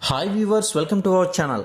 Hi viewers, welcome to our channel.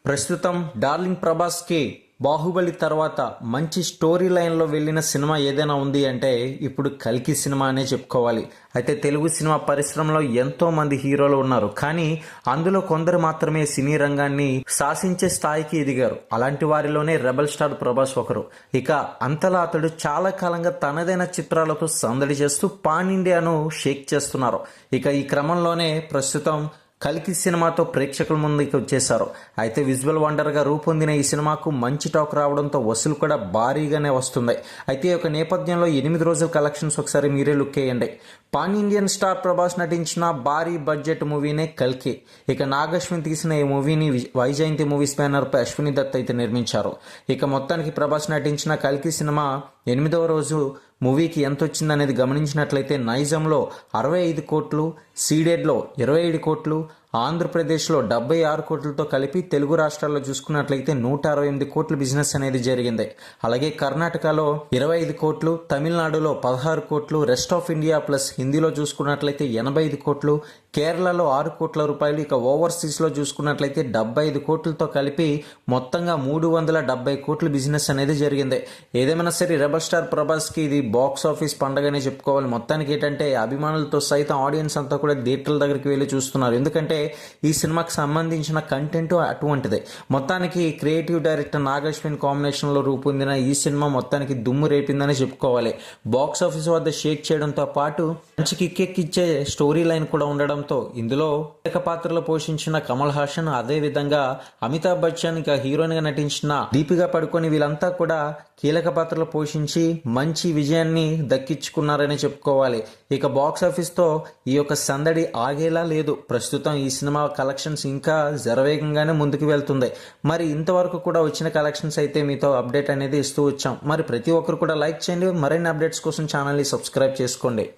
ప్రస్తుతం darling ప్రభాస్కి Baahubali తర్వాత మంచి స్టోరీ లైన్లో వెళ్ళిన సినిమా ఏదైనా ఉంది అంటే ఇప్పుడు కల్కి సినిమా అనే చెప్పుకోవాలి. అయితే తెలుగు సినిమా పరిశ్రమలో ఎంతో మంది హీరోలు ఉన్నారు, కానీ అందులో కొందరు మాత్రమే సినీ రంగాన్ని శాసించే స్థాయికి ఎదిగారు. అలాంటి వారిలోనే రెబల్ స్టార్ ప్రభాస్ ఒకరు. ఇక అంతలా అతడు చాలా కాలంగా తనదైన చిత్రాలతో సందడి చేస్తూ పాన్ ఇండియాను షేక్ చేస్తున్నారు. ఇక ఈ క్రమంలోనే ప్రస్తుతం కల్కి సినిమాతో ప్రేక్షకుల ముందుకు వచ్చేశారు. అయితే విజువల్ వండర్గా రూపొందిన ఈ సినిమాకు మంచి టాక్ రావడంతో వసూలు కూడా భారీగానే వస్తుంది. అయితే ఒక నేపథ్యంలో 8 రోజుల కలెక్షన్స్ ఒకసారి మీరే లుక్ వేయండి. పాన్ ఇండియన్ స్టార్ ప్రభాస్ నటించిన భారీ బడ్జెట్ మూవీనే కల్కి. ఇక నాగశ్విన్ తీసిన ఈ మూవీని వైజయంతి మూవీస్ బ్యానర్ పై అశ్విని దత్ అయితే నిర్మించారు. ఇక మొత్తానికి ప్రభాస్ నటించిన కల్కి సినిమా 8వ రోజు మూవీకి ఎంత వచ్చిందనేది గమనించినట్లయితే నైజంలో 65 కోట్లు, సీడెడ్లో 27 కోట్లు, ఆంధ్రప్రదేశ్లో 76 కోట్లతో కలిపి తెలుగు రాష్ట్రాల్లో చూసుకున్నట్లయితే 168 కోట్ల బిజినెస్ అనేది జరిగింది. అలాగే కర్ణాటకలో 25 కోట్లు, తమిళనాడులో 16 కోట్లు, రెస్ట్ ఆఫ్ ఇండియా ప్లస్ హిందీలో చూసుకున్నట్లయితే 85 కోట్లు, కేరళలో 6 కోట్ల రూపాయలు, ఇక ఓవర్సీస్లో చూసుకున్నట్లయితే 75 కోట్లతో కలిపి మొత్తంగా 370 కోట్ల బిజినెస్ అనేది జరిగింది. ఏదేమైనా సరే రెబల్ స్టార్ ప్రభాస్కి ఇది బాక్స్ ఆఫీస్ పండగనే చెప్పుకోవాలి. మొత్తానికి ఏంటంటే అభిమానులతో సైతం ఆడియన్స్ అంతా కూడా థియేటర్ల దగ్గరికి వెళ్ళి చూస్తున్నారు. ఎందుకంటే ఈ సినిమాకి సంబంధించిన కంటెంట్ అటువంటిదే. మొత్తానికి క్రియేటివ్ డైరెక్టర్ నాగశ్విన్ కాంబినేషన్లో రూపొందిన ఈ సినిమా మొత్తానికి దుమ్ము రేపిందని చెప్పుకోవాలి. బాక్స్ ఆఫీస్ వద్ద షేక్ చేయడంతో పాటు మంచి కిక్కెక్కిచ్చే స్టోరీ లైన్ కూడా ఉండడంతో ఇందులో కీలక పాత్రలో పోషించిన కమల్ హాసన్, అదే విధంగా అమితాబ్ బచ్చన్, ఇక హీరోయిన్ గా నటించిన దీపికా పడుకొని వీళ్ళంతా కూడా కీలక పాత్రలు పోషించి మంచి విజయాన్ని దక్కించుకున్నారని చెప్పుకోవాలి. ఇక బాక్స్ ఆఫీస్ తో ఈ యొక్క సందడి ఆగేలా లేదు. ప్రస్తుతం ఈ సినిమా కలెక్షన్స్ ఇంకా జరవేగంగానే ముందుకు వెళ్తుంది. మరి ఇంతవరకు కూడా వచ్చిన కలెక్షన్స్ అయితే మీతో అప్డేట్ అనేది ఇస్తూ వచ్చాం. మరి ప్రతి ఒక్కరు కూడా లైక్ చేయండి. మరిన్ని అప్డేట్స్ కోసం ఛానల్ని సబ్స్క్రైబ్ చేసుకోండి.